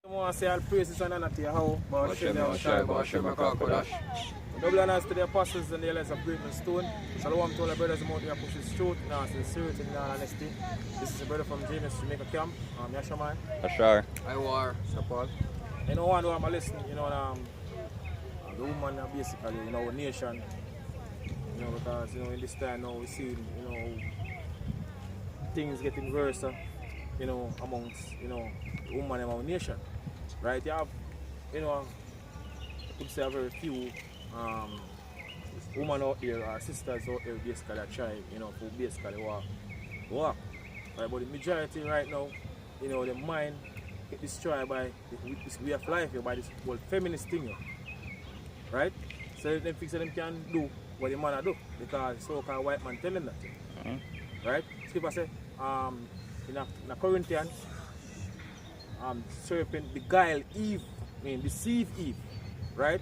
I want to say all praises and honor to Yahweh, double honors to the apostles and the elders of Great Stone. Shalom to all the brothers out there pushing truth, sincerity and honesty. This is a brother from James Jamaica Camp. Yashaman. Ashar. I war. Sir Paul. You know, one who I'm listening, the woman basically, our nation, because, in this time now we see, things getting worse, amongst, the woman in our nation. Right? You have, I could say a very few women out there or sisters out there basically that try, to basically walk. Right? But the majority right now, the mind get destroyed by this way of life, by this whole feminist thing. Right? So they fix that them can do what the man do because so-called white man tell them that. Right? Scripture say, in Corinthians, serpent beguile Eve, deceive Eve, right?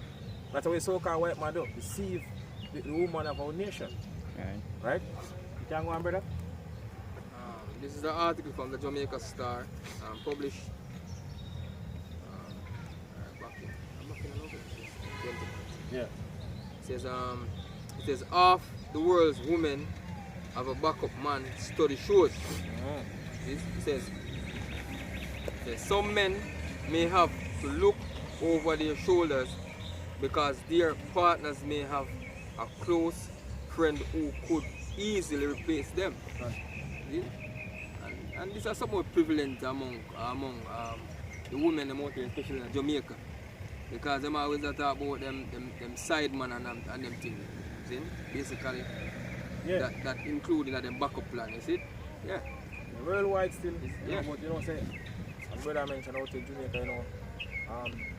That's what so-called white man do, deceive the woman of our nation, right? You can go on, brother? This is an article from the Jamaica Star, published Yeah. It says half the world's women have a backup man study shows. It says some men may have to look over their shoulders because their partners may have a close friend who could easily replace them. And these are somewhat prevalent among the women out here, especially in Jamaica. Because them always talk about them side man and them things. See? Basically, yeah. that including them backup plan, you see? Yeah. Worldwide still, yeah. But say, as brother mentioned out in Jamaica,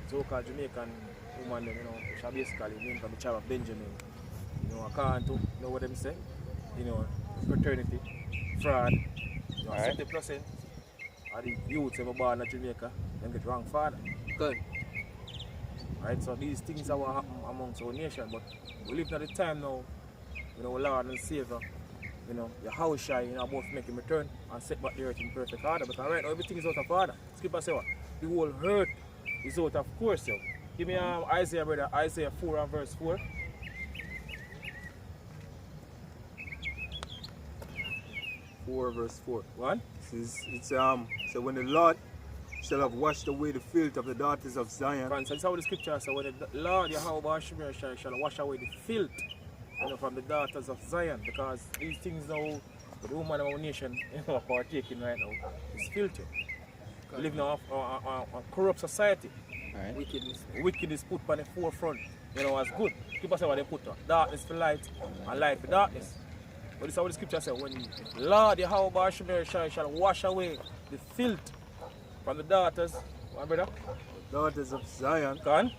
so-called Jamaican woman, she basically named from the tribe of Benjamin. According to what them say, fraternity, fraud, 70% of the youths who are born in Jamaica, they get wrong father. Good. Right, so these things are happening amongst our nation, but we live at the time now, Lord and Savior, your house shy, about to make him return and set back the earth in perfect order. Because right now everything is out of order. Scripture say what? The whole earth is out of course. Give me Isaiah, brother, Isaiah 4 and verse 4. 4 verse 4. What? So when the Lord shall have washed away the filth of the daughters of Zion. So that's how the scripture says, when the Lord Yahweh shall wash away the filth from the daughters of Zion, because these things now, the woman of our nation are partaking right now, is filthy. We live in a corrupt society. Right. Wickedness put on the forefront, as good. People say what they put on. Darkness for light and light for darkness. But this is how the scripture says, when Lord Yahweh shall wash away the filth from the daughters, brother? Daughters of Zion. Gone.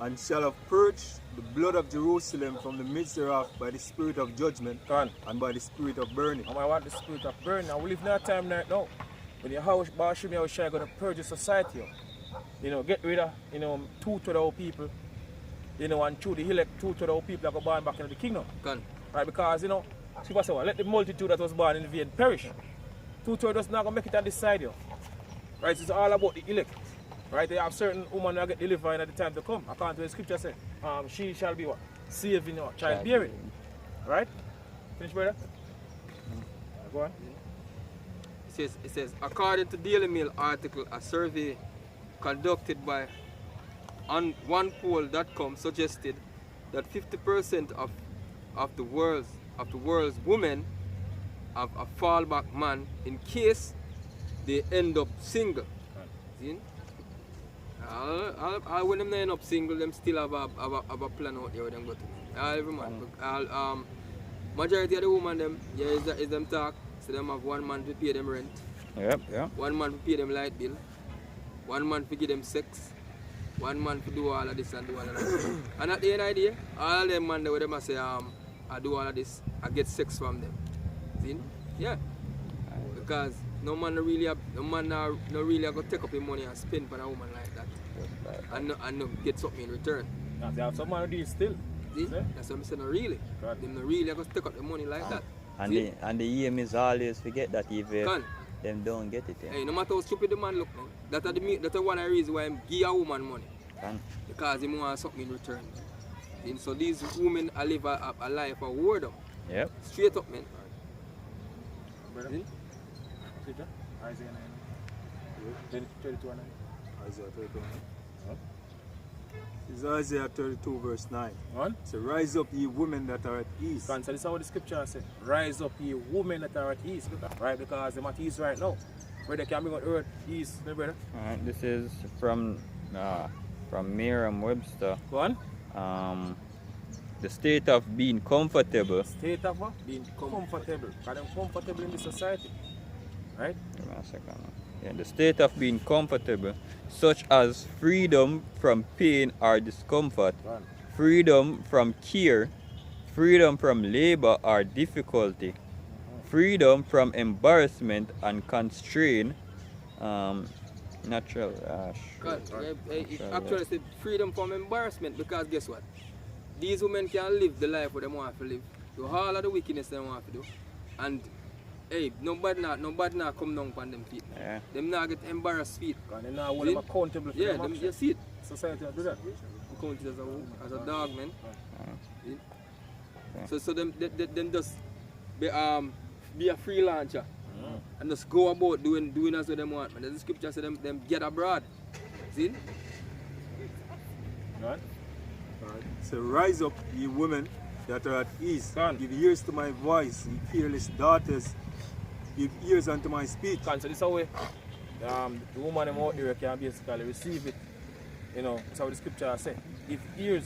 And shall have purged the blood of Jerusalem from the midst thereof by the spirit of judgment. Gone. And by the spirit of burning. And I want the spirit of burning. And we live in a time right now when the house Bashumi is going to purge the society. Get rid of 2/3 of our people. And through the elect 2/3 of our people that go born back into the kingdom. Gone. Right, because people say, well, let the multitude that was born in vain perish. 2/3 does not going to make it on this side. Right, it's all about the elect. Right, they have certain women that get delivered at the time to come. According to the scripture say, she shall be what? Saving your childbearing. Right? Finish, brother? Go on. It says, according to Daily Mail article, a survey conducted by OnePoll.com suggested that 50% of the world's women have a fallback man in case they end up single. See? When them end up single, them still have a plan out there where them go to. Every man. Majority of the women them, is them talk. So them have one man to pay them rent. Yep. One man to pay them light bill. One man to give them sex. One man to do all of this and do all of that. And at the end of the day, all of them man where them say I do all of this, I get sex from them. See? Yeah. Because no man really go take up your money and spend for a woman like that. And no get something in return. They have some money still. See? That's what I'm saying, no really. Them no really go take up the money like that. And the aim is always forget that if them don't get it. Hey, no matter how stupid the man look, man, that's one of the reasons why I'm give a woman money. Can. Because he wants something in return. And so these women are live a life of whoredom. Yep. Straight up, man. Brother. See? Scripture? Isaiah 9. 32 and 9. Isaiah 32. Huh? It's Isaiah 32 verse 9. One. So rise up ye women that are at ease. So this is how the scripture says. Rise up ye women that are at ease. Right? Because they're at ease right now. Where they can bring on earth ease, my brother. Alright, this is from Merriam-Webster. Go on. The state of being comfortable. State of what? Being comfortable. Because they're comfortable in this society. Right? Give me a second. Yeah, the state of being comfortable, such as freedom from pain or discomfort, Go on. freedom from care, freedom from labor or difficulty, freedom from embarrassment and constraint, natural. God, it actually said freedom from embarrassment because guess what? These women can live the life what they want to live. Do all of the wickedness they want to do. And hey, nobody not come down on them feet. Yeah. Them not get embarrassed feet. Because they now hold them accountable for Yeah, them them, actions. you see it. Society will do that. Counted as a dog, man. See? Okay. So them just be a freelancer and just go about doing as what them want. Man, the scripture say them get abroad. See? Right? So rise up ye women that are at ease. Son. Give ears to my voice, ye fearless daughters. Give ears unto my speech. So this is how the woman them out there can basically receive it. You know, that's how the scripture says. If ears,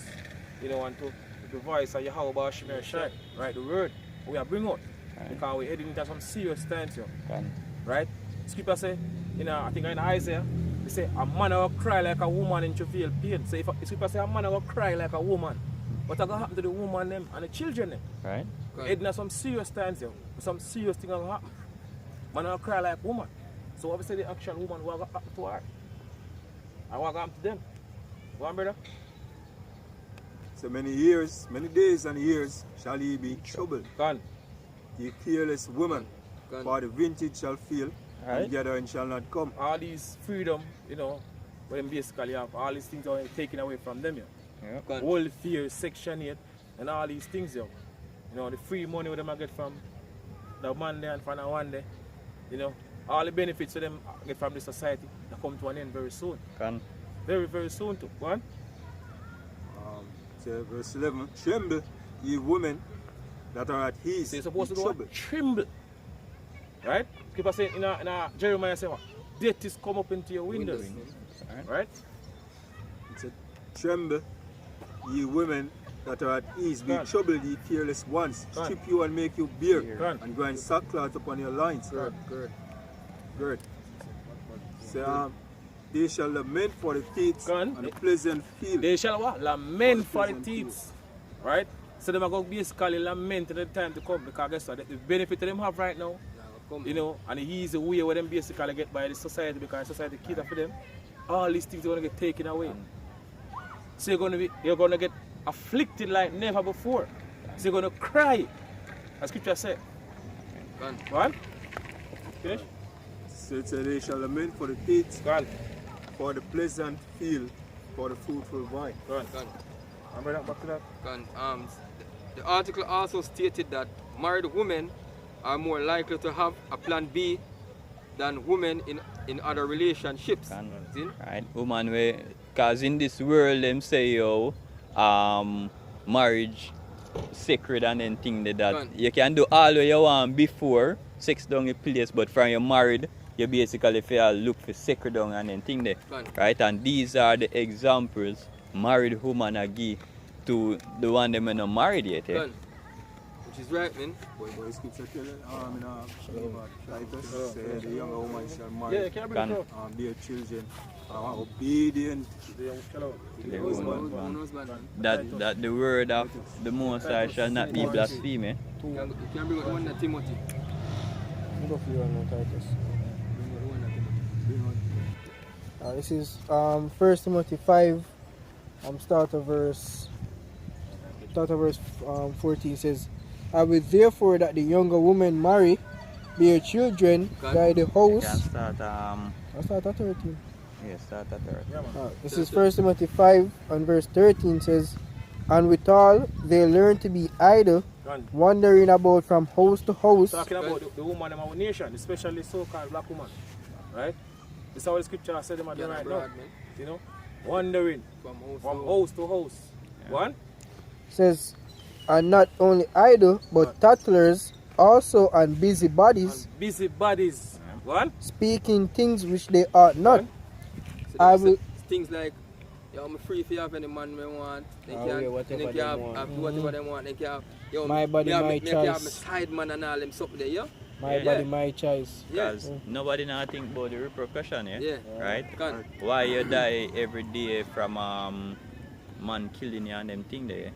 you know, want to the voice of Yahweh Shemir Shai, right? The word we are bring out. Right. Because we're heading into some serious times here. Can. Right? Scripture say, you know, I think in Isaiah, they say a man will cry like a woman in travail pain. So if the scripture say a man will cry like a woman, what's going to happen to the woman them and the children them? Right? Heading into some serious times here. Some serious thing will happen. Man will cry like a woman. So obviously the actual woman will happen to her. And what happen to them? Go on, brother. So many years, many days and years shall ye be troubled. Gone. Ye careless women, Gone. for the vintage shall fail, Right. and the gathering shall not come. All these freedom, you know, when basically have all these things are taken away from them, yeah. Yep. Gone. World fear, Section 8, and all these things, yo. You know, the free money them I get from the man there and from the one day, you know, all the benefits of them get from the society that come to an end very soon. Can. Very, very soon too. Go on. So verse 11, tremble ye women that are at ease. So you're supposed to be do what? Tremble. Right? People say in a Jeremiah say what? Death is come up into your windows. Right? It said, tremble ye women that are at ease. Be God. troubled ye fearless ones. God. Strip you and make you bare, God. and grind sackcloth upon your loins. Good, good. Good. So, they shall lament for the teeth God. and a pleasant field. They shall what? Lament for the teeth. Right? So them are going to basically lament in the time to come because guess what? The benefit them have right now, you know, and the easy way where them basically get by the society because society cater for them. All these things are going to get taken away. So you're going to get afflicted like never before. So you're going to cry. As scripture said. Gone. Right? Finish? So it said, they shall lament for the teeth, Go on. for the pleasant field, for the fruitful vine. Go on. Gone. Remember that back to that? Gone. The article also stated that married women are more likely to have a plan B than women in other relationships. Can. See? Right? Woman, because in this world, them say, yo, marriage sacred and then thing like that. Can. You can do all what you want before sex down your place, but from you married, you basically feel look for sacred down and then thing there. Can. Right? And these are the examples married woman are give to the one them not married yet. Eh? Gone. Which is right, man. But the scripture tell Titus, say the younger woman shall Yeah, marry, you can't bring Can. it up. bear children, obedient. The Who's woman, man? man. Who's man? That the word of the Most High shall not be blasphemed. Eh? You can bring out the one that Timothy. Go for you now, Titus. Bring out the one that Timothy. This is 1 Timothy 5, start of verse 14 says, I will therefore that the younger women marry, bear children, God. guide the Can house. start I start at 13. yeah, start at third. Yeah, man. This is 1 Timothy 5 and verse 13 says, and withal they learn to be idle, Gone. wandering about from house to house. Talking about the woman in our nation, especially so-called black woman, right? This is how the scripture said them are doing Yeah, right abroad, now. man. You know, wandering From from house to house. One, Says, and not only idle, but tattlers, also and busybodies, and busy bodies. One, speaking things which they ought not. So I them will- say things like, yo, I'm free if you have any man me want. They Ah, can, yeah, whatever they can them have, want. have do whatever they want. They can have, yo, My body, me have, my me can have my choice. side man and all them something there, yeah? My Yeah. body, my choice. Yeah. Because nobody now think about the repercussion, yeah? Yeah. Right? Can. Why you die every day from man killing you and them thing there?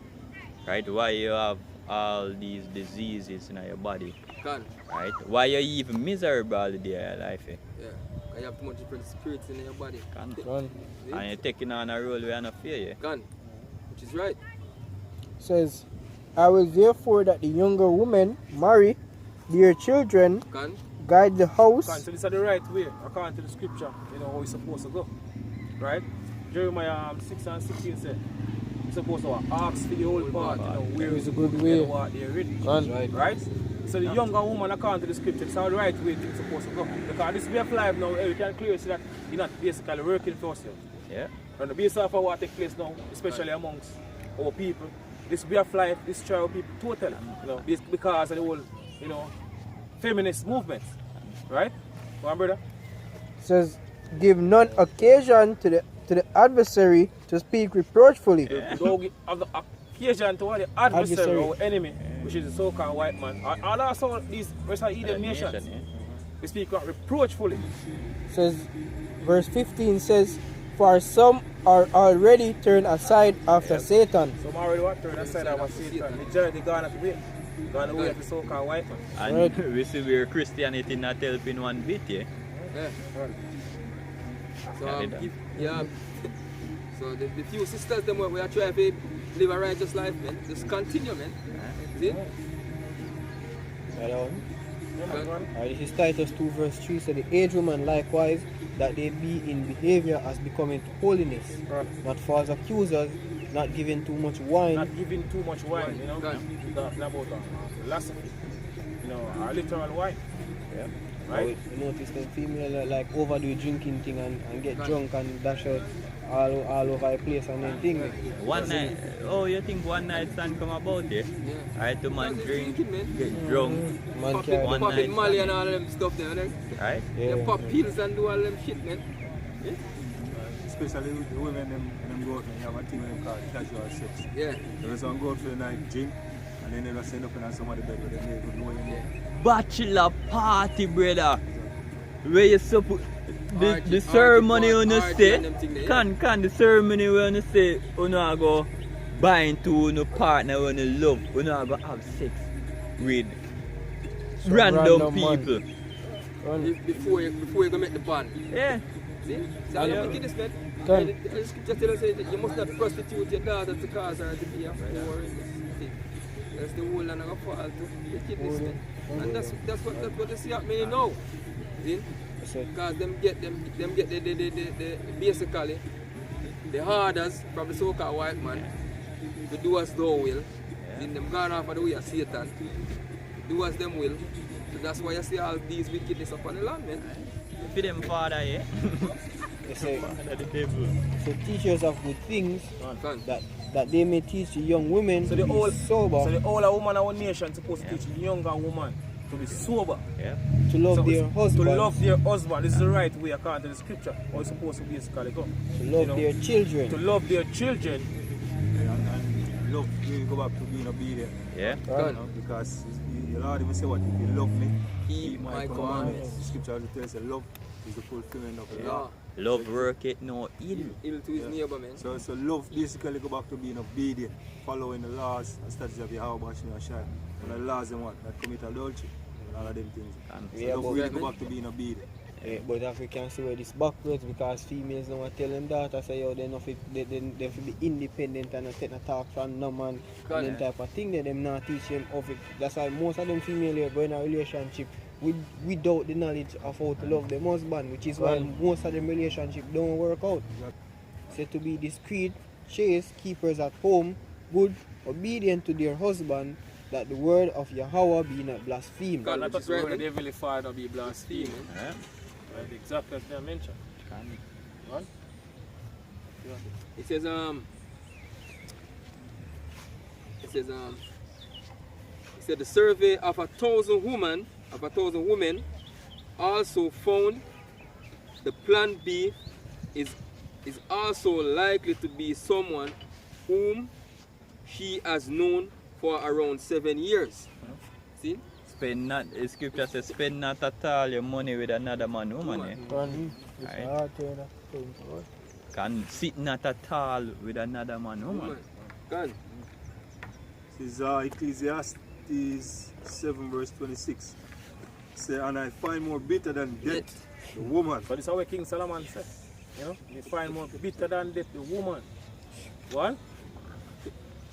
Right? Why you have all these diseases in your body? Can. Right? Why you even miserable all the day of your life? Eh? Yeah. 'Cause you have too much different spirits in your body. Can. Run. And you're taking on a role where you not fear, yeah? Can. Which is right. Says, I will therefore that the younger women marry, bear children, Can. guide the house. so this is the right way, according to the scripture, you know, how it's supposed to go. Right? Jeremiah 6 and 16 said, you're supposed to ask for the whole part, you know, where It's is a the good good way. way, what they're ready. Run. Right? So the younger woman, according to the scripture, it's how the right way it's supposed to go. Because this way of life now, you can clearly see that you're not basically working for yourself. Yeah? And the basis of what takes place now, especially amongst our people, this way of life destroy our people totally. You know, because of the whole, you know, feminist movement. Right? Come on, brother? Says, give none occasion to the adversary to speak reproachfully. You don't have the occasion to what the adversary Adversary. or enemy, which is the so-called white man. And also these rest of Eden nations, yeah? we speak out reproachfully. Says, verse 15 says, for some are already turned aside after Satan. Some already what turn aside of Satan. Majority gone away. Gone away of the so-called white man. And Right. we see where Christianity not helping one bit, yeah? Yeah. So, Yeah, they yeah. So the few sisters them we are trying to live a righteous life, man. Just continue, man. See? Hello. Can. This is Titus 2 verse 3 said, the aged woman likewise, that they be in behavior as becoming to holiness, not false accusers, not giving too much wine, Not giving too much wine, you know. Gone. Talking about philosophy. You know, a literal wine. Yeah. Right? You notice the female like overdo drinking thing and get Right. drunk and dash out all over the place and then thing. One night, oh, you think one night stand come about, yeah? Yeah. Right, to man They're drink, drinking, man. get drunk, Man Popping, can't. One popping night Molly stand. and all them stuff there, man. right? Yeah. They pop pills and do all them shit, man. Especially with the women, them go out and have a thing when they call casual sex. Yeah. They just want to go out for the night, drink, and then they just end up in some of the bed where they don't know anymore. Bachelor party, brother. Where you supposed the Orgy- ceremony orgy- on the orgy say and them thing there, yeah. can the ceremony when you say you know go bind to no partner when you love, you know go have sex with Some random man. people. Run. Before you go make the pan. Yeah. See? So all Yeah. the wickedness, man. Can. And the scripture tells us that you must not prostitute your daughter to cause her to be a whore in this thing. That's the whole land of a fall to wickedness, man. And that's what you see happening now. See? Because them get the basically the harders from the so-called white man to do as thou will. Then them gone off of the way of Satan. Do as them will. So that's why you see all these wickedness upon the land, man. For them father, yeah. They say, At the table. so teachers of good things Can. that they may teach the young women So to the be old sober, So the older woman in our nation supposed to teach the younger woman to be sober. Yeah. to love So their it's husband, To love their husband. This is the right way according to the scripture. How it's supposed to basically go. to love you know, their children. To love their children. And love, you go back to being obedient. Yeah. You know, because the Lord even say what? If you love me, Keep my commandments. The scripture tells you love is the fulfillment of the Yeah. law. Love work it no ill. Ill to his neighbor, man. So love basically go back to being obedient, following the laws and statutes of Yahweh Hashem Yashai. And the laws and what? That commit adultery and all of them things. So Yeah, love but- really go back to being obedient. But Africans see where this backwards because females don't want to tell them daughters say yo they know fit they fit be independent and not take no talk from no man and them type of thing that them not teach them of it. That's why most of them female here go in a relationship without the knowledge of how to love them husband, which is why most of them relationship don't work out. Said to be discreet, chaste, keepers at home, good, obedient to their husband, that the word of Yahweh be not blasphemed. God, not just the word of the Heavenly Father be blasphemed. Yeah. Right, exactly as they mentioned. Right? It says the survey of 1,000 women also found the plan B is also likely to be someone whom she has known for around 7 years. See? Spend not, the scripture says, spend not at all your money with another man, woman. Eh? It's Right. hard to think about. Can sit not at all with another man, woman. Can. This is Ecclesiastes 7 verse 26. Say, and I find more bitter than death, the woman. But it's how King Solomon said. You know, we find more bitter than death, the woman. What?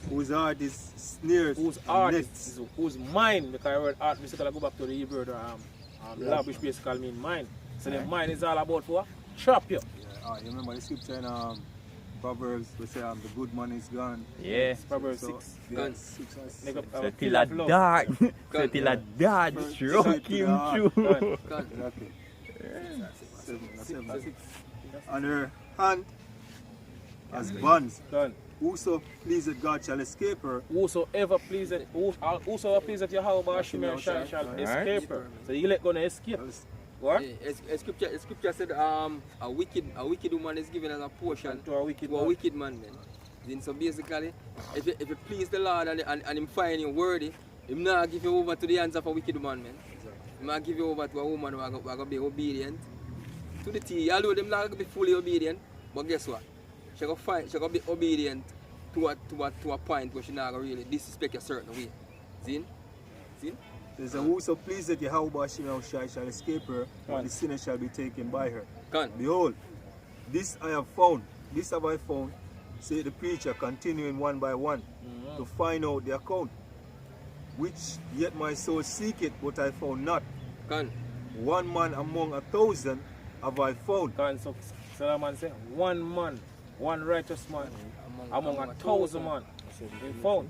Whose heart is snares Whose and heart nets. is whose mind, because I heard heart basically go back to the Hebrew word, love, which basically mean mind. So the mind is all about what? Trap you. Yeah, you remember the scripture in Proverbs, we say the good man is gone. Yeah. It's Proverbs So, 6. yeah, Gone. 6 and Make up 6. So our till feel a of love. dark, so Gone. till a dark, First, stroke straight to him the heart. through. Can. Exactly. Seven. That's it. And her hand as bonds. Done. Whoso pleaseth God shall escape her. Whosoever pleaseth, whosoever pleaseth Yahweh Bashim shall escape her. So you let go and escape. What? A scripture said a wicked woman is given as a portion To a wicked to a man. wicked man. Then so basically, if you please the Lord and him find you worthy, him not give you over to the hands of a wicked man, man. He might give you over to a woman who are going to be obedient to the T. Although them not going to be fully obedient, but guess what? She going to be obedient to a point where she not going to really disrespect a certain way. See? There's a whoso pleaseth Yahweh Bashim shall escape her, and the sinner shall be taken by her. Can. Behold, this I have found, this have I found, said the preacher, continuing one by one, to find out the account, which yet my soul seeketh, but I found not. Can. One man among 1,000 have I found. So Solomon said, one man, one righteous man among 1,000 man. We found.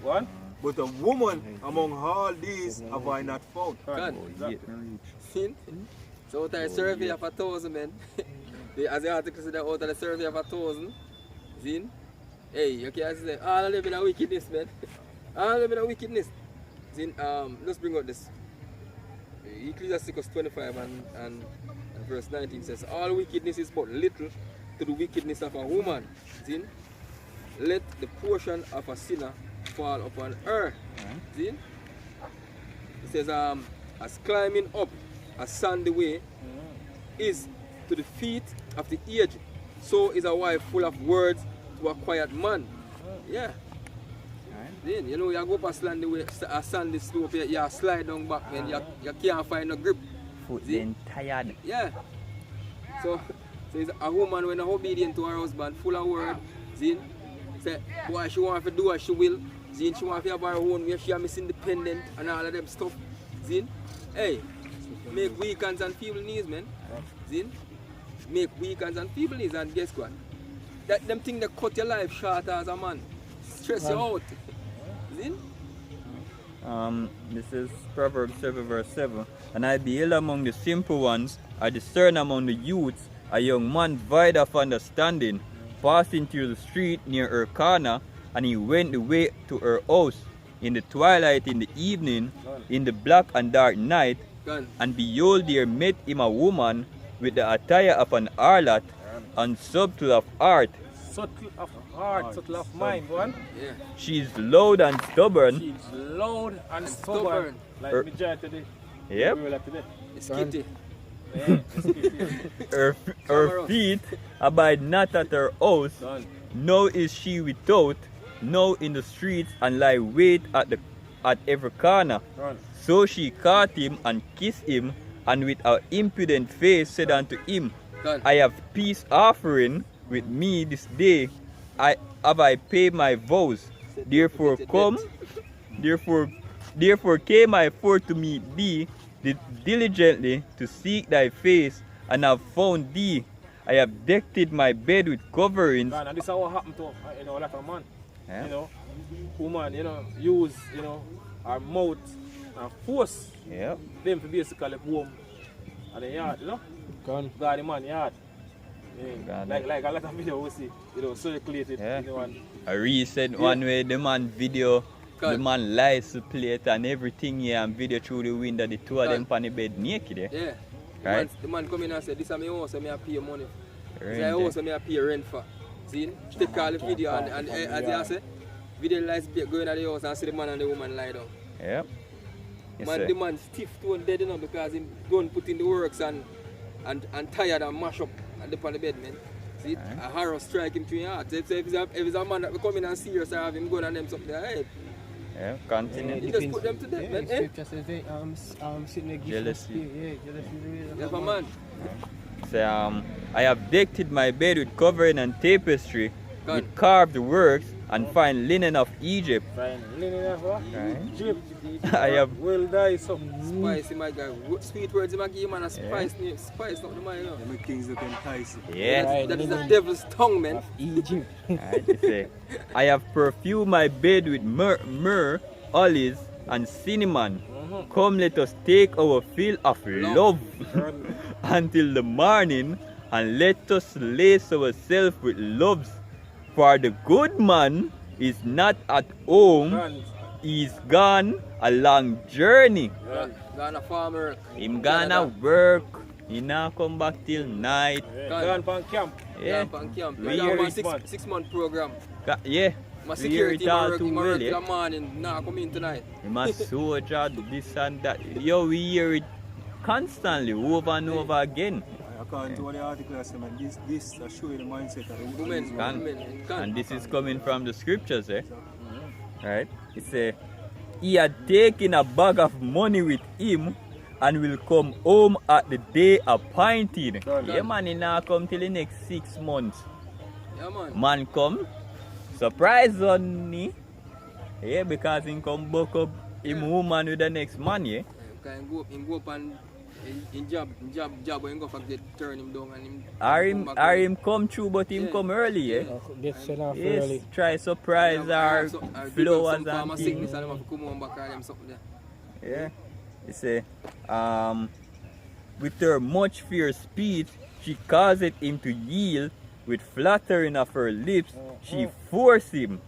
What? But a woman among all these have I not found. Can. Exactly. See? So out of the survey of 1,000 men, as the article said, out of the survey of 1,000, see? Hey, you can't say, all of them in a wickedness, man. All of them in a wickedness. See, let's bring out this. Ecclesiastes 25 and verse 19 says, all wickedness is but little to the wickedness of a woman. See? Let the portion of a sinner fall upon her. See? It says, as climbing up a sandy way is to the feet of the aged, so is a wife full of words to a quiet man. Yeah. Then you know you go up a sandy slope, you slide down back and you can't find no grip. Foot See? then tired. Yeah. So it's a woman when obedient to her husband, full of word. See? Say why she want to do what she will. See? She want to have her own way, she is independent and all of them stuff. See? Hey, make weak hands and feeble knees, man. See? Make weak hands and feeble knees, and guess what? That them thing that cut your life short as a man. Stress you out. See? This is Proverbs 7 verse 7. And I beheld among the simple ones, I discern among the youths, a young man void of understanding, passing through the street near Urkana, and he went the way to her house in the twilight, in the evening, in the black and dark night, Gone. and behold, there met him a woman with the attire of an harlot, and subtle of heart. Subtle of heart, subtle of mind, one. Yeah. She is loud and stubborn. She's loud and stubborn. stubborn. Like Er- majority today. Yep. We were like today. It's kitty. Yeah, it's kitty. Her feet abide not at her house, Done. nor is she without, nor in the streets, and lie wait at every corner. Done. So she caught him and kissed him, and with her impudent face said unto him, Gone. I have peace offering with me this day. I paid my vows. Therefore came I forth to meet thee. diligently to seek thy face, and have found thee. I have decked my bed with coverings. And this is what happened to a lot of man. Yeah. You know, woman, use our mouth and force Yeah. them to basically home and the yard, Gone. God the man yard. God. Like a lot of video we see, circulated, Yeah. and A recent one where the man video, the God. man lies to plate and everything here and video through the window, the two of them God. on the bed naked. Eh? Yeah. Right. The man come in and say, this is my house, and I pay money. This is Rent, my eh? house, and I pay rent for. See? Take all the video, and as I say, video lies going at the house and see the man and the woman lie down. Yep. Yes, Man, sir. the man stiff to and dead, because he don't put in the works and tired and mash up and dip on the bed, man. See, a horror strike him through your heart. If it's a man that will come in and serious, I have him going on them something, hey, Yeah, continue. You just put them to death, man, eh? Scripture says, sitting there Jealousy. jealousy is yeah, man. So, I have decked my bed with covering and tapestry, God. with carved works and fine linen of Egypt. fine. Linen of what? Right. Egypt. I have Will die so. Spicy, my guy. Sweet words, him give man a spice, spice, not the man, you know. They make things look enticing. Yes. Right. That is the devil's tongue, man. Egypt. Right, you say, I have perfumed my bed with myrrh, olives, and cinnamon. Come, let us take our fill of love until the morning, and let us lace ourselves with loves. For the good man is not at home, And, he is gone a long journey. Gonna farmer. Him gonna work, he not come back till night. gone from camp. Yeah, Camp. We We hear have it, a man. 6 month program. Yeah. My We hear security, it all my work, too my well, work in yeah. the morning. Nah, come in tonight. Him a soldier, this and that. Yo, we hear it constantly, over and over again. According to what the article has said, man, this show you the mindset of the Women, Can. women, can. And this is coming from the scriptures, eh? Right? It say, he had taken a bag of money with him and will come home at the day appointed. Done. Yeah, man, he not come till the next 6 months. Yeah, man. Man come, surprise on me. Yeah, because he come buck up him woman with the next man, yeah? Can go up and in job when go forget turn him down and him. Or him come through, but him Yeah. come early, yeah? Get sent off Yes, early. try surprise our flowers and sickness things. and them have to come home back and them something there. Yeah. You say, with her much fierce speech, she caused him to yield. With flattering of her lips, she forced him.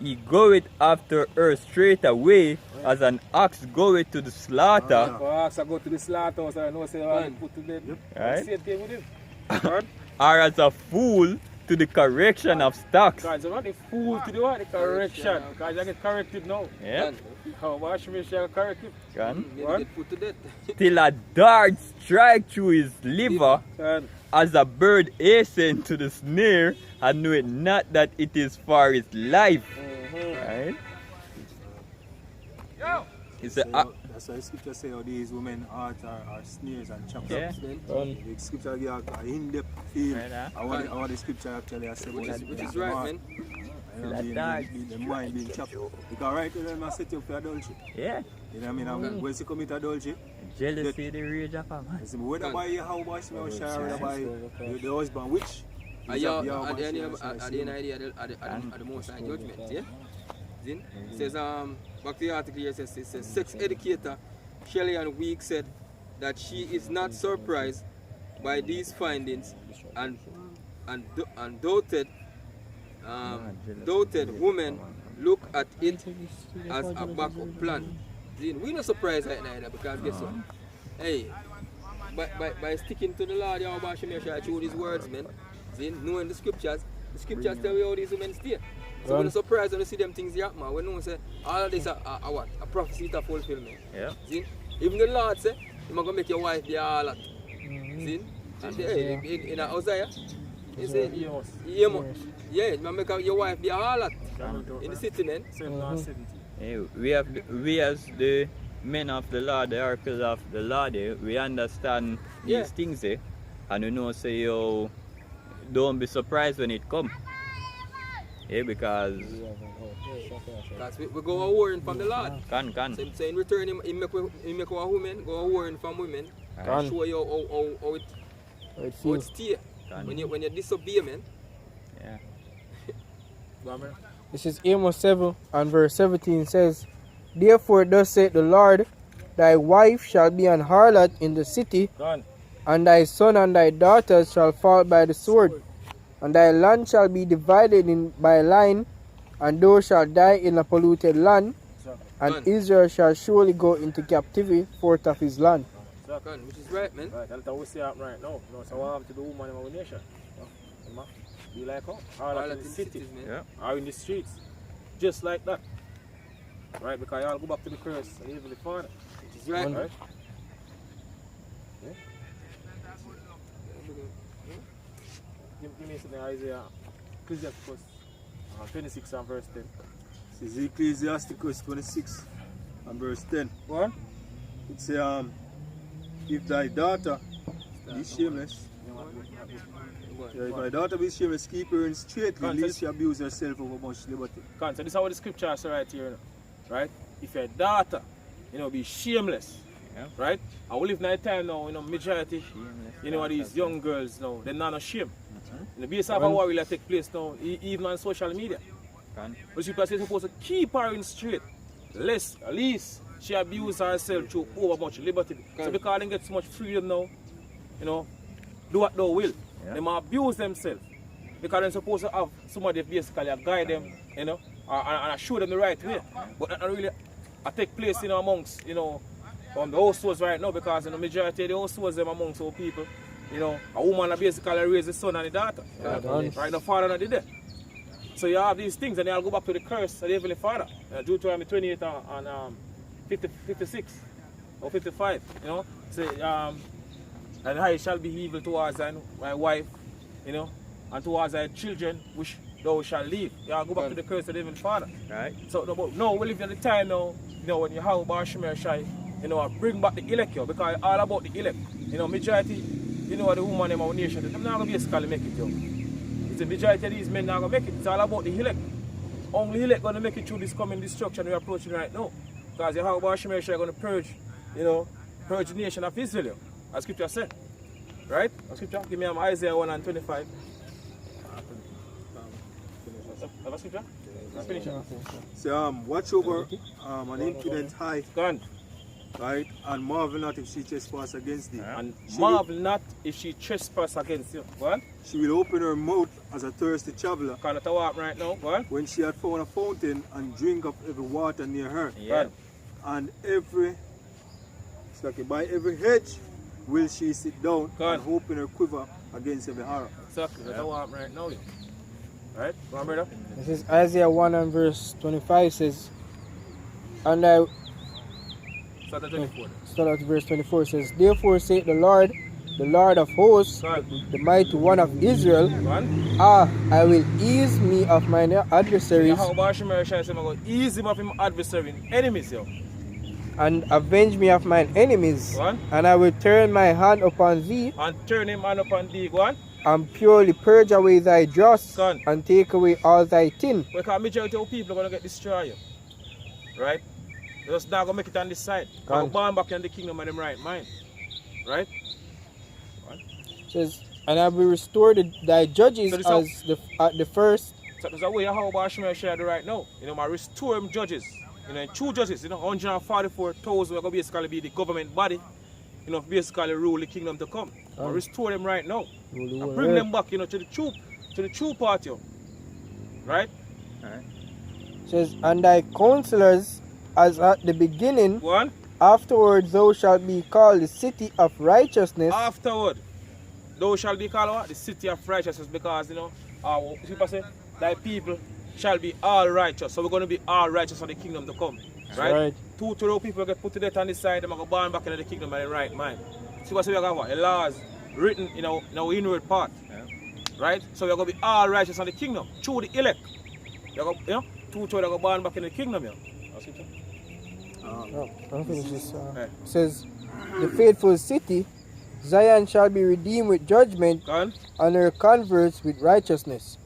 He goeth after her straight away, as an ox goeth to the slaughter. Ox I go to the slaughterhouse and I know say I put to bed. Right? Same thing with him. Right? Or as a fool to the correction of stocks. Guys, I'm not the fool to do what? The correction. Guys, I get corrected now. Yeah. How much me shall correct it? Can. Maybe What? get put to death. Till a dart strike through his liver, And as a bird hastened to the snare, and knew it not that it is for his life. Right? It's a, That's why the scripture say how these women heart are snares and chopped yeah. up. The scripture give a in-depth feel. Right, huh? I want the scripture actually I say Which about is the right, heart, man. you know, That the mind being chopped. Because right now I set you up for adultery. Yeah. You know what I mean? And when you commit adultery, Jealousy, the rage of a man. you see, whether by your house or share, whether by the husband, which At is the of your end husband, at the end of the most high judgment, yeah? Then it says back to the article here, it says sex educator Shelley Week said that she is not surprised by these findings and doubted women look at it as a backup plan. Then we not surprised right now because guess what? Hey, by sticking to the law, the Alba Shemir shall choose these words, man. Then knowing the scriptures tell you how these women stay. So we're not surprised when you see them things here, man. When no one say all of this are what? A prophecy to fulfillment. Yeah. See? Even the Lord say, you're going to make your wife be a harlot. See? Hey, in Isaiah, he said, yeah, you make your wife be a harlot in the city, man. 70. Hey, we as the men of the Lord, the oracles of the Lord, we understand these things, and we know say, yo, don't be surprised when it come. Yeah, because Because we go a warring from the Lord. can. So in return, he make our women go a warring from women. Right. Show you how it stay. Can. When you disobey, man. Yeah. Go on, man. This is Amos 7 and verse 17 says, Therefore thus saith the Lord, thy wife shall be an harlot in the city, Go on. and thy son and thy daughters shall fall by the sword, and thy land shall be divided in by line, and thou shalt die in a polluted land, and Done. Israel shall surely go into captivity forth of his land. Which is right, man. Right, that's what we see happen right now. You know, so what happened to the woman in our nation? You know, be like how? All All in the city, cities, man. Yeah. or in the streets. Just like that. Right, because y'all go back to the curse and evil the father. Which is right. Right? Give me something Isaiah, Ecclesiasticus 26 and verse 10. This is Ecclesiasticus 26 and verse 10. Go on. It says, if thy daughter be shameless, if thy daughter be shameless, keep her in straitly, Go on, lest she abuse herself over much liberty. So this is what the scripture says right here. Right? If your daughter, be shameless. Yeah. Right? I will live in a time now, majority, these young girls now, they're not ashamed. Based off of what will take place now, even on social media. Can. But people are supposed to keep her in straight, lest at least she abuse herself through over much liberty. So because they get so much freedom now, do what they will. Yeah. They might abuse themselves. Because they're supposed to have somebody basically guide them, and show them the right way. But that not really take place amongst, the households right now, because the majority of the households them amongst our people, a woman basically raise the son and the daughter. Right, the father not did that. So you have these things and they'll go back to the curse of the Heavenly Father. Deuteronomy 28 and 56 or 55, say, and I shall be evil towards my wife, and towards thy children which thou shalt leave. You'll go back to the curse of the Heavenly Father. Right. So no, we live in the time now, when you have Bar Shemer Shai, bring back the elect, because it's all about the elect. Majority, the woman in our nation, they're not going to basically make it, It's the majority of these men not going to make it. It's all about the elect. Only elect going to make it through this coming destruction we're approaching right now. Because you have Bar Shemer Shai going to purge, purge the nation of Israel, as scripture said. Right? As scripture, give me Isaiah 1 and 25. Have a scripture? Finish it. Say, watch over an impudent high, Gone. right, and marvel not if she trespass against thee. And She marvel not if she trespass against you. Go on. She will open her mouth as a thirsty traveler Kind of walk right now. Go on. when she had found a fountain and drink of every water near her. Yeah. And by every hedge will she sit down God. and open her quiver against every horror. Exactly. That's walk right now. Right? Go on, brother. This is Isaiah 1 and verse 25 says, and I Start at 24. start at verse 24 says, Therefore saith the Lord of hosts, Go on. the mighty one of Israel, Go on. I will ease me of mine adversaries How Bar Shemer Shai said, go ease him of him adversary, enemies, yo. and avenge me of mine enemies, Go on. and I will turn my hand upon thee, And turn him hand upon thee. Go on. and purely purge away thy dross, Go on. and take away all thy tin. Because majority of people are going to get destroyed. Right? They're just not going to make it on this side. Go on. They're born back in the kingdom of them right mind. Right? Says, and I will restore thy judges So this as at the first, So there's a way how Bar Shemer Shai do right now. I restore him judges. Two judges, 144,000 are going to basically be the government body, basically rule the kingdom to come. I restore them right now. And bring them back, to the true part, Right? Alright. says, and thy counselors as at the beginning, Go on. afterwards thou shalt be called the city of righteousness, Afterward, thou shall be called what? The city of righteousness, because people say thy people shall be all righteous. So we're going to be all righteous on the kingdom to come. Right? 2 to people get put to death on this side, they're going to born back into the kingdom by the right mind. See what we got what? The laws written in our inward part. Yeah. Right? So we're going to be all righteous on the kingdom through the elect. They're going, 2 to they're going to born back in the kingdom. I'll finish this. Right. Says, the faithful city, Zion shall be redeemed with judgment, Go on. and her converts with righteousness.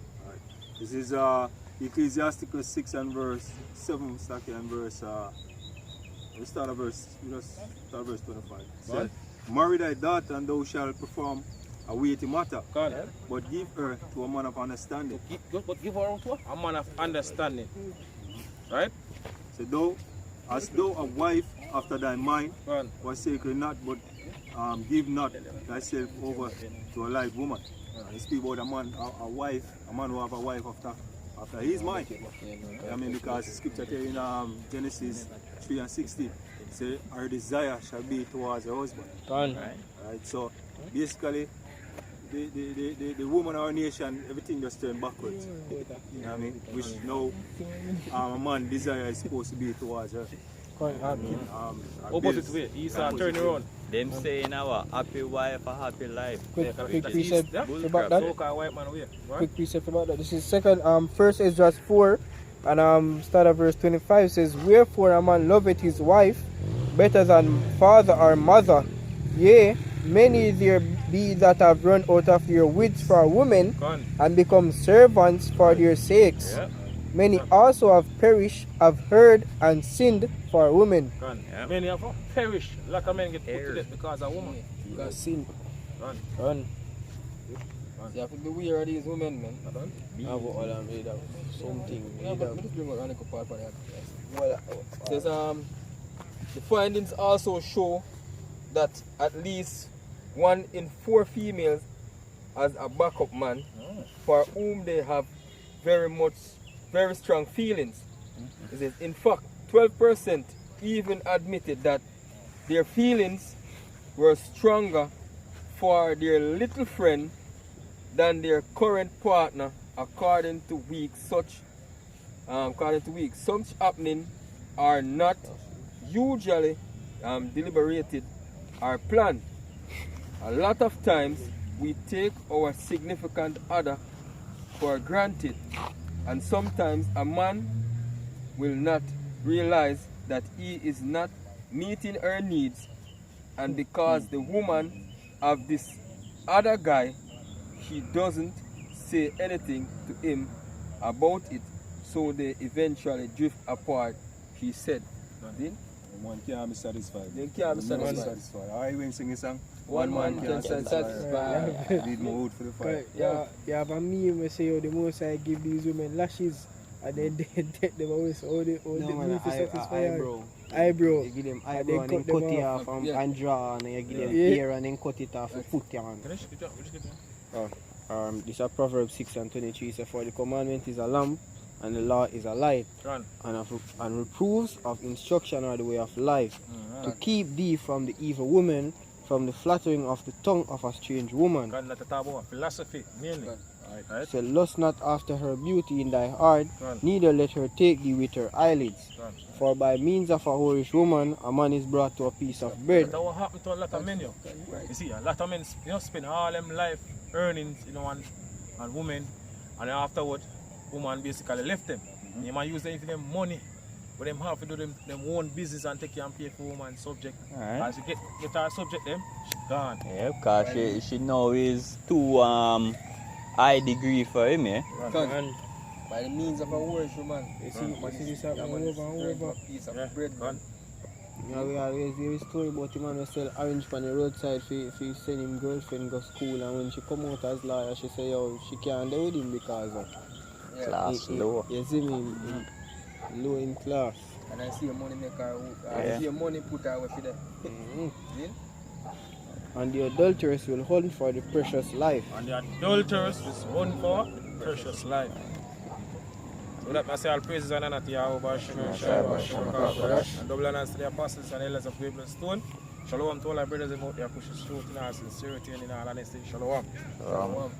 This is Ecclesiasticus 6 and verse 7, second and verse, we start at verse 25. Said, marry thy daughter and thou shalt perform a weighty matter, God. but give her to a man of understanding. But give her out what? A man of understanding. Right? So thou, as though a wife after thy mind, God. forsake not, but give not thyself over to a light woman. I speak about a man, a wife, a man who have a wife after his mind. I mean, because the scripture tell in Genesis 3 and 16, say, her desire shall be towards her husband. Right? So basically, the woman of our nation, everything just turned backwards. You know what I mean? Which now a man desire is supposed to be towards her. Opposite way. He's turning around. Them saying our happy wife, a happy life. Quick That's precept bull about crap. that. So-called white man way. Right? Quick precept about that. This is first Esdras 4 and start at verse 25 says, wherefore a man loveth his wife better than father or mother. Yea, many there be that have run out of their wits for women Gone. and become servants for their sakes. Yeah. Many also have perished, have heard and sinned for women. Gone. Yeah. Many have perished. A lot of men get put to death because of woman. Because sin. Gone. Run. You have to be weird of these women, man. I will all made of something. Yeah, Made but of. let us bring out Ranico part for that. Well, Says the findings also show that at least 1 in 4 females has a backup man for whom they have very strong feelings. It says, in fact, 12% even admitted that their feelings were stronger for their little friend than their current partner, according to Weeks. Such happening are not usually deliberated or planned. A lot of times we take our significant other for granted, and sometimes a man will not realize that he is not meeting her needs, and because the woman of this other guy, she doesn't say anything to him about it, so they eventually drift apart, he said. See? One can't be satisfied. They can't be One satisfied. I when sing a song. One man can satisfy. Need more wood for the fire. yeah, yeah, but me, I say, oh, the most I give these women lashes, and then they always all the need to satisfy her. Eyebrow. You give them And eyebrow and then cut cut them it off. off Yeah. and draw, and then you give them Yeah. hair and then cut it off and put it on. Finish? Good job. Which get This is Proverbs 6 and 23. Say, for the commandment is a lamp, and the law is a light, Gone. and reproofs of instruction are the way of life, to keep thee from the evil woman, from the flattering of the tongue of a strange woman. Gone. Let the talk about philosophy mainly. Right? Say, lust not after her beauty in thy heart, Gone. neither let her take thee with her eyelids. Gone. For by means of a whorish woman, a man is brought to a piece of bread. That's what happened to a lot of men, yo. You see, a lot of men, spend all them life earnings, on women, and then afterward, woman basically left them. You might use them for them money, but them have to do them own business and take care and pay for woman subject. Alright. As you get her subject them, she gone. Yeah, because she now is too high degree for him, yeah. Gone. By the means of a word, man. You see this happening over and over. Piece of Yeah, bread, gone. Yeah, we always hear a story about him and sell orange on the roadside if he send him girlfriend go school, and when she come out as lawyer, she say, yo, she can't do with him because of Class low. you see me, low in class. And I see your money make her, Yeah. I see your money put her away for that. See? And the adulteress will hunt for the precious life. And the adulterers is one for precious life. So that I say all praises and honor to Yahweh, and double honors to the apostles and elders of Waverley Stone. Shalom to all our brothers and out there pushing truth in our sincerity and in our honesty. Shalom. Shalom.